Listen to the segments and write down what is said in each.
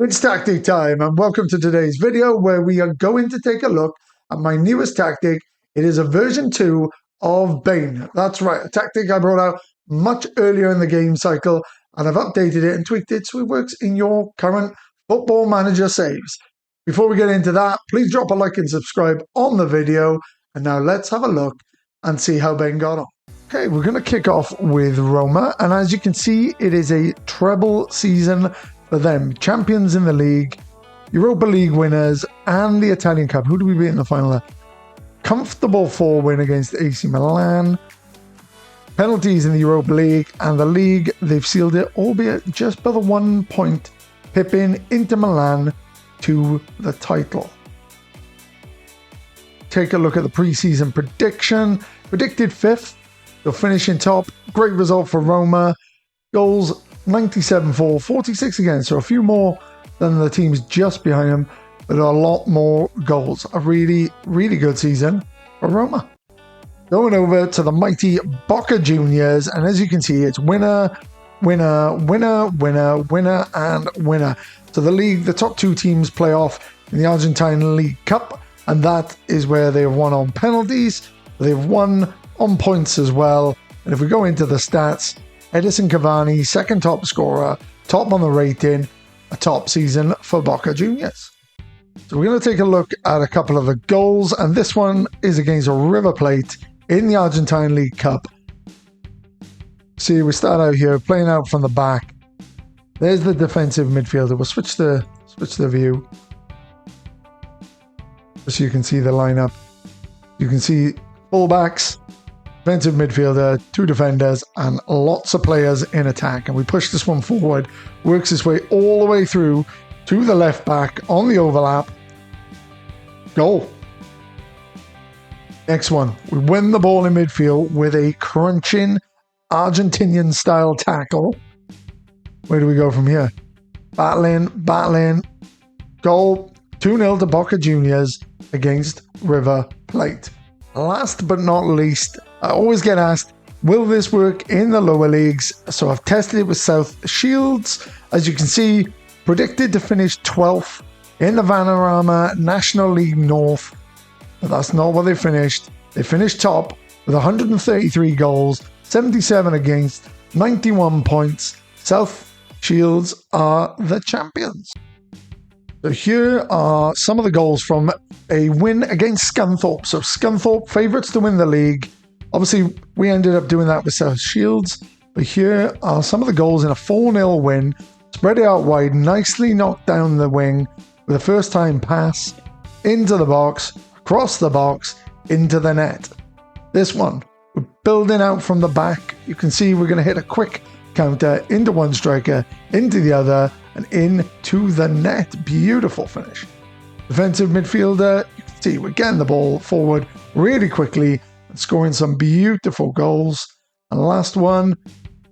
It's tactic time, and welcome to today's video where we are going to take a look at my newest tactic. It is a version 2 of Bane. That's right, a tactic I brought out much earlier in the game cycle, and I've updated it and tweaked it so it works in your current Football Manager saves. Before we get into that, please drop a like and subscribe on the video, and now let's have a look and see how Bane got on. Okay, we're going to kick off with Roma, and as you can see, it is a treble season for them. Champions in the league, Europa League winners, and the Italian Cup. Who do we beat in the final? Comfortable 4-win against AC Milan. Penalties in the Europa League, and the league, they've sealed it, albeit just by the 1 point, pipping Inter Milan to the title. Take a look at the preseason prediction. Predicted 5th. They'll finish in top. Great result for Roma. Goals 97 for, 46 against, so a few more than the teams just behind them, but a lot more goals. A really, really good season for Roma. Going over to the mighty Boca Juniors, and as you can see, it's winner, winner, winner, winner, winner, and winner. So the league, the top 2 teams play off in the Argentine League Cup, and that is where they have won on penalties. They've won on points as well. And if we go into the stats, Edison Cavani, second top scorer, top on the rating, a top season for Boca Juniors. So we're going to take a look at a couple of the goals, and this one is against River Plate in the Argentine League Cup. See, we start out here, playing out from the back. There's the defensive midfielder. We'll switch the view, so you can see the lineup. You can see fullbacks, defensive midfielder, 2 defenders, and lots of players in attack. And we push this one forward, works its way all the way through to the left back on the overlap. Goal. Next one, we win the ball in midfield with a crunching Argentinian style tackle. Where do we go from here? Battling. Goal. 2-0 to Boca Juniors against River Plate. Last but not least, I always get asked, will this work in the lower leagues? So I've tested it with South Shields. As you can see, predicted to finish 12th in the Vanarama National League North. But that's not what they finished. They finished top with 133 goals, 77 against, 91 points. South Shields are the champions. So here are some of the goals from a win against Scunthorpe. So Scunthorpe, favourites to win the league. Obviously, we ended up doing that with South Shields. But here are some of the goals in a 4-0 win. Spread it out wide, nicely knocked down the wing with a first-time pass into the box, across the box, into the net. This one, we're building out from the back. You can see we're going to hit a quick counter into one striker, into the other, and into the net. Beautiful finish. Defensive midfielder, you can see we're getting the ball forward really quickly and scoring some beautiful goals. And last one,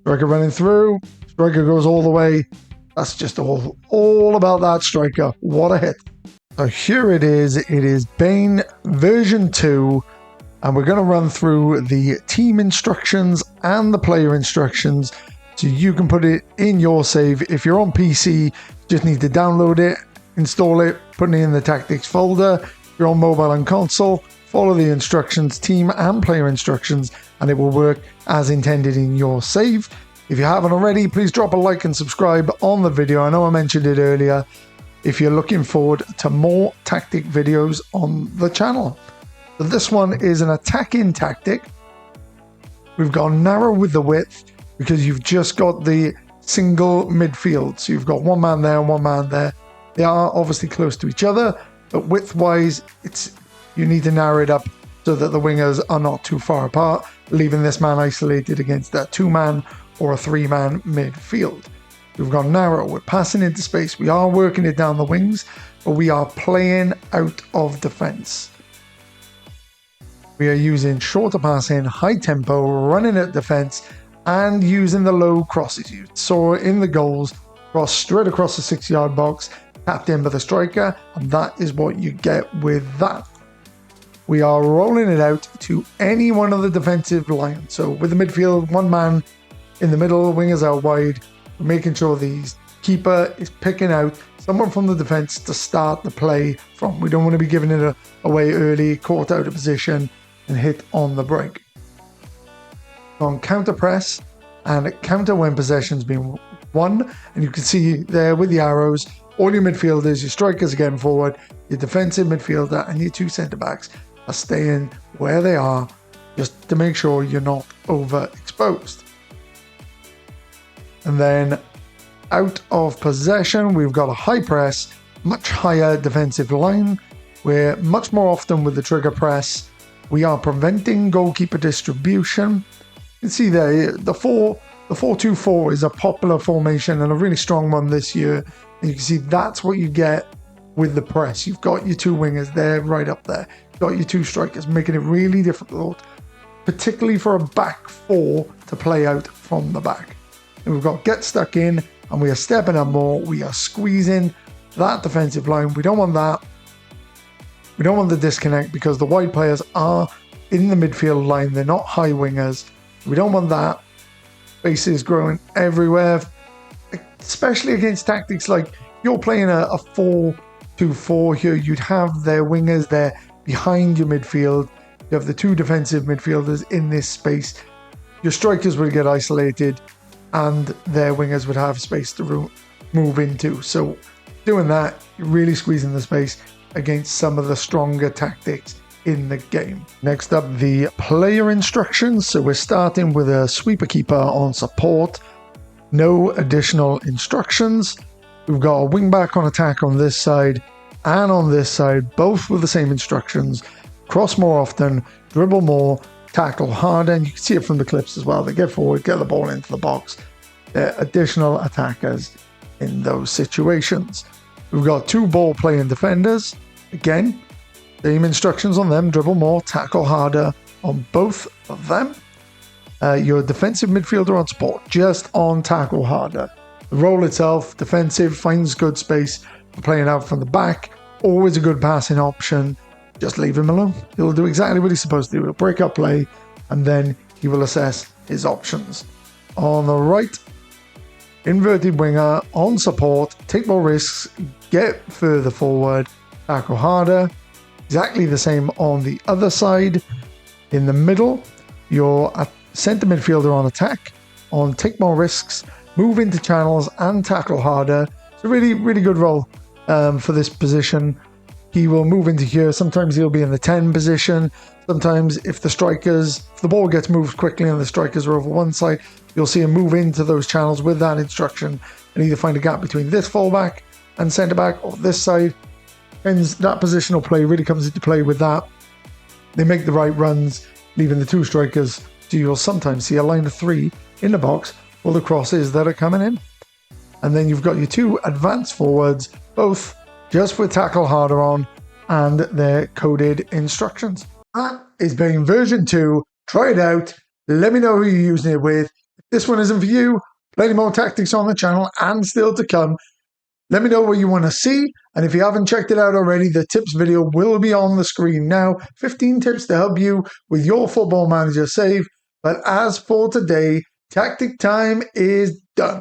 striker running through, striker goes all the way. That's just all about that striker. What a hit. So here it is Bane version 2, and we're going to run through the team instructions and the player instructions so you can put it in your save. If you're on PC, just need to download it, install it, put it in the tactics folder. If you're on mobile and console, follow the instructions, team and player instructions, and it will work as intended in your save. If you haven't already, please drop a like and subscribe on the video. I know I mentioned it earlier. If you're looking forward to more tactic videos on the channel. So this one is an attacking tactic. We've gone narrow with the width because you've just got the single midfield. So you've got one man there and one man there. They are obviously close to each other, but width-wise, you need to narrow it up so that the wingers are not too far apart, leaving this man isolated against that 2-man or a 3-man midfield. We've gone narrow, we're passing into space, we are working it down the wings, but we are playing out of defence. We are using shorter passing, high tempo, running at defence, and using the low crosses. You saw in the goals, cross straight across the 6-yard box, tapped in by the striker, and that is what you get with that. We are rolling it out to any one of the defensive lines. So with the midfield, one man in the middle, wingers out wide, we're making sure the keeper is picking out someone from the defense to start the play from. We don't want to be giving it away early, caught out of position, and hit on the break. On counter press and counter when possession's been won, and you can see there with the arrows, all your midfielders, your strikers are getting forward, your defensive midfielder and your two centre backs are staying where they are, just to make sure you're not overexposed. And then out of possession, we've got a high press, much higher defensive line, where much more often with the trigger press, we are preventing goalkeeper distribution. You can see there, the 4-2-4 is a popular formation and a really strong one this year. And you can see that's what you get with the press. You've got your two wingers there, right up there. You've got your two strikers, making it really difficult, particularly for a back four to play out from the back. And we've got get stuck in, and we are stepping up more. We are squeezing that defensive line. We don't want that. We don't want the disconnect because the wide players are in the midfield line. They're not high wingers. We don't want that. Space is growing everywhere, especially against tactics like you're playing a 4-2-4 here. You'd have their wingers there behind your midfield. You have the two defensive midfielders in this space. Your strikers will get isolated and their wingers would have space to move into. So doing that, you're really squeezing the space against some of the stronger tactics in the game. Next up, the player instructions. So we're starting with a sweeper keeper on support. No additional instructions. We've got a wing back on attack on this side and on this side, both with the same instructions. Cross more often, dribble more, tackle harder, and you can see it from the clips as well. They get forward, get the ball into the box. They're additional attackers in those situations. We've got two ball playing defenders. Again, same instructions on them, dribble more, tackle harder on both of them. Your defensive midfielder on support, just on tackle harder. The role itself, defensive, finds good space for playing out from the back. Always a good passing option. Just leave him alone. He'll do exactly what he's supposed to do. He'll break up play, and then he will assess his options. On the right, inverted winger on support, take more risks, get further forward, tackle harder. Exactly the same on the other side. In the middle, your centre midfielder on attack, on take more risks, move into channels and tackle harder. It's a really, really good role for this position. He will move into here. Sometimes he'll be in the 10 position. Sometimes if the ball gets moved quickly and the strikers are over one side, you'll see him move into those channels with that instruction and either find a gap between this fullback and centre back or this side. And that positional play really comes into play with that. They make the right runs, leaving the two strikers. So you'll sometimes see a line of three in the box for the crosses that are coming in. And then you've got your two advanced forwards, both just with tackle harder on and their coded instructions. That is being version 2. Try it out. Let me know who you're using it with. If this one isn't for you, plenty more tactics on the channel and still to come. Let me know what you want to see. And if you haven't checked it out already, the tips video will be on the screen now. 15 tips to help you with your Football Manager save. But as for today, tactic time is done.